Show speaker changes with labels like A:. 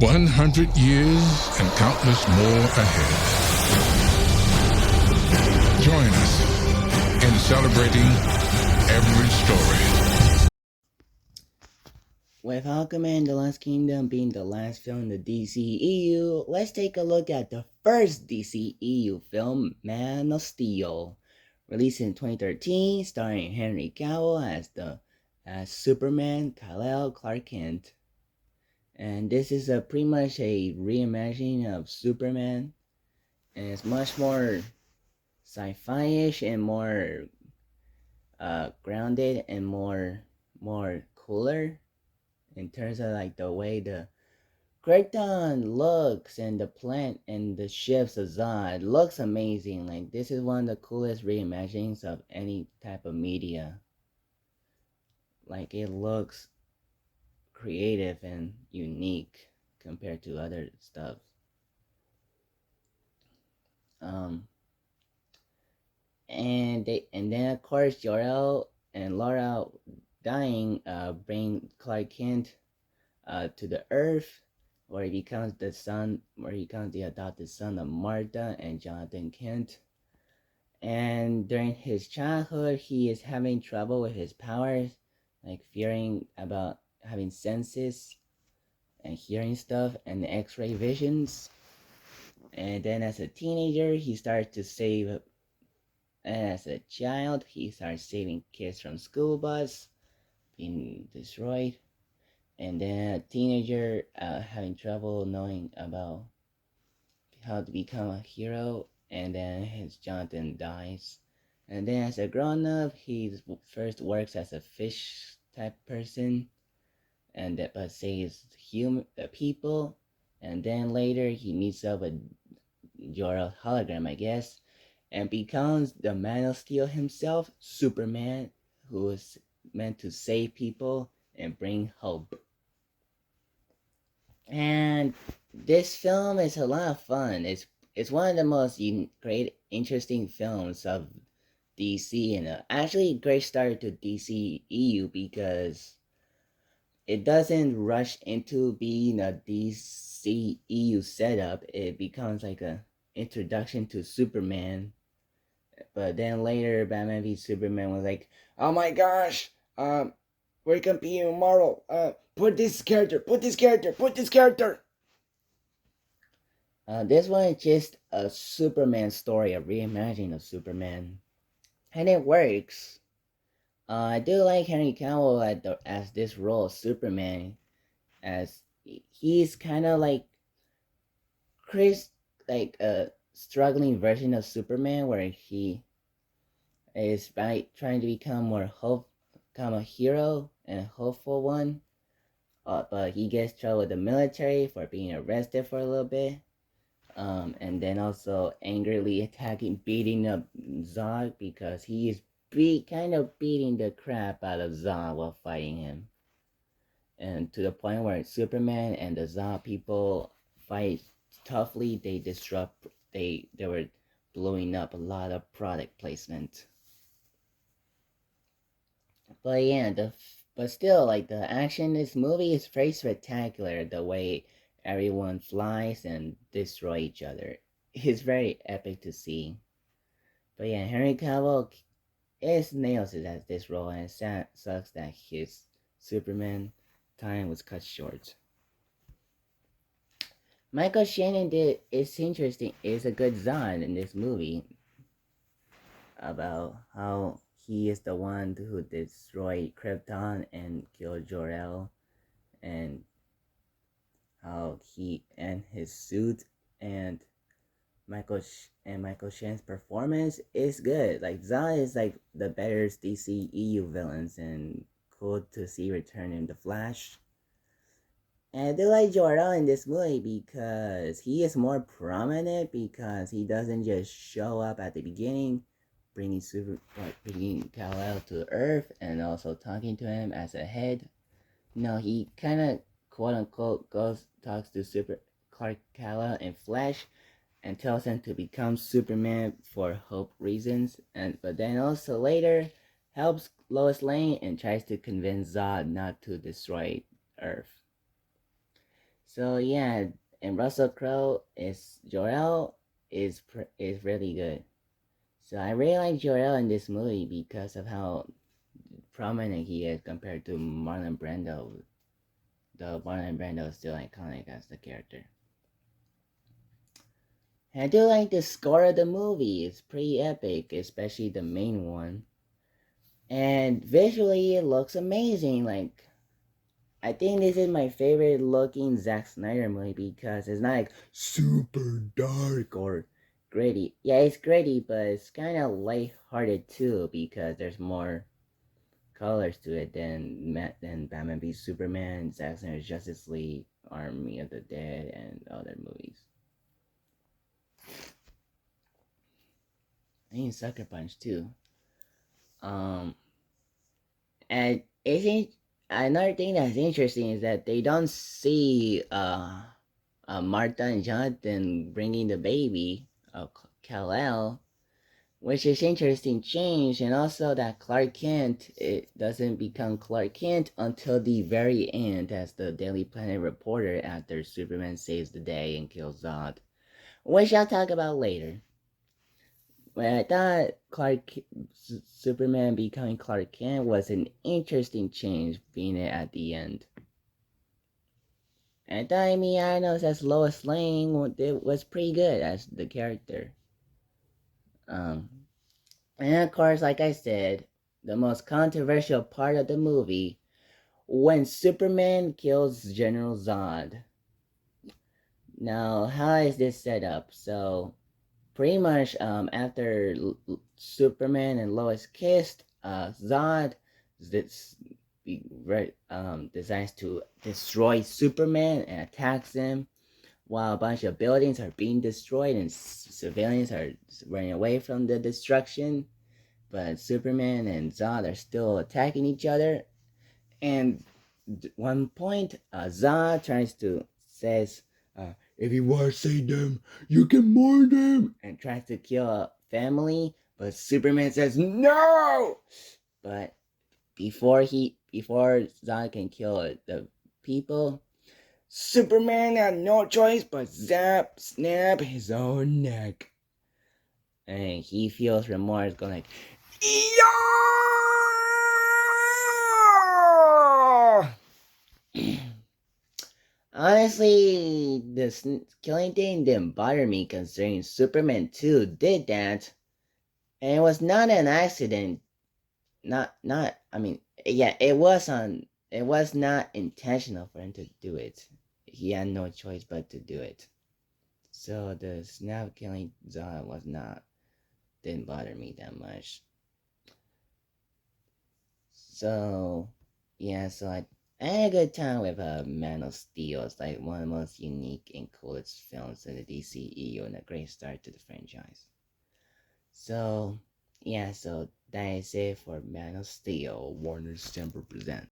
A: 100 years and countless more ahead. Join us in celebrating every story.
B: With Aquaman The Last Kingdom being the last film in the DCEU, let's take a look at the first DCEU film, Man of Steel. Released in 2013, starring Henry Cavill as Superman, Kal-El, Clark Kent. And this is pretty much a reimagining of Superman, and it's much more sci-fi-ish and more grounded and more cooler in terms of like the way the Krypton looks and the plant and the ships of Zod looks amazing. Like this is one of the coolest reimaginings of any type of media. Like it looks creative and unique compared to other stuff. And then of course Jor-El and Laura dying bring Clark Kent to the Earth, where he becomes the adopted son of Martha and Jonathan Kent. And during his childhood, he is having trouble with his powers, like fearing about having senses and hearing stuff and X-ray visions. And then as a teenager, as a child, he starts saving kids from school bus being destroyed. And then a teenager having trouble knowing about how to become a hero, and then his Jonathan dies. And then as a grown-up, he first works as a fish type person, but saves people. And then later he meets up with Jor-El hologram, I guess, and becomes the Man of Steel himself, Superman, who is meant to save people and bring hope. And this film is a lot of fun. It's one of the most great, interesting films of DC, and actually a great start to DCEU because it doesn't rush into being a DCEU setup. It becomes like a introduction to Superman. But then later, Batman v Superman was like, "Oh my gosh, we're competing with Marvel. Put this character. This one is just a Superman story, a reimagining of Superman, and it works. I do like Henry Cavill as this role of Superman, as he's kind of like a struggling version of Superman, where he is trying to become a hero and a hopeful one. But he gets trouble with the military for being arrested for a little bit. And then also angrily beating up Zod because he is kind of beating the crap out of Zod while fighting him. And to the point where Superman and the Zod people fight toughly, they were blowing up a lot of product placement. But yeah, but still, like the action in this movie is very spectacular. The way everyone flies and destroy each other, it's very epic to see. But yeah, Henry Cavill nails it as this role, and it sucks that his Superman time was cut short. Michael Shannon is interesting. Is a good Zod in this movie about how he is the one who destroyed Krypton and killed Jor-El, and how he and his suit and Michael Shannon's performance is good. Like Zod is like the better DCEU villains, and cool to see return in the Flash. And I do like Jor-El in this movie because he is more prominent, because he doesn't just show up at the beginning bringing Kal-El to Earth and also talking to him as a head. No, he kind of quote unquote talks to Clark Kal-El in Flash and tells him to become Superman for hope reasons, but then also later helps Lois Lane and tries to convince Zod not to destroy Earth. So yeah, and Russell Crowe is Jor-El is really good. So I really like Jor-El in this movie because of how prominent he is compared to Marlon Brando. Though Marlon Brando is still iconic as the character. And I do like the score of the movie. It's pretty epic, especially the main one. And visually, it looks amazing. Like, I think this is my favorite looking Zack Snyder movie because it's not like super dark or gritty. Yeah, it's gritty, but it's kind of lighthearted too because there's more colors to it than Batman v Superman, Zack Snyder's Justice League, Army of the Dead, and other movies. I think Sucker Punch too. Um, and another thing that's interesting is that they don't see Martha and Jonathan bringing the baby, Kal-El, which is interesting change, and also that Clark Kent it doesn't become Clark Kent until the very end as the Daily Planet reporter after Superman saves the day and kills Zod, which I'll talk about later. But I thought Superman becoming Clark Kent was an interesting change being it at the end. And I thought Amy Adams as Lois Lane was pretty good as the character. Um, And of course, like I said, the most controversial part of the movie when Superman kills General Zod. Now, how is this set up? So, pretty much after Superman and Lois kissed, Zod this, decides to destroy Superman and attacks him while a bunch of buildings are being destroyed and civilians are running away from the destruction. But Superman and Zod are still attacking each other. And one point, Zod says, "If you want to save them, you can mourn them," and tries to kill a family. But Superman says no. But before Zod can kill the people, Superman had no choice but snap his own neck, and he feels remorse, going like, yeah! Honestly, this killing thing didn't bother me considering Superman 2 did that. And it was not an accident. I mean, yeah, it was not intentional for him to do it. He had no choice but to do it. So the snap killing Zod didn't bother me that much. So, yeah, I had a good time with Man of Steel. It's like one of the most unique and coolest films in the DCEU and a great start to the franchise. So, yeah, so that is it for Man of Steel, WarnerCember presents.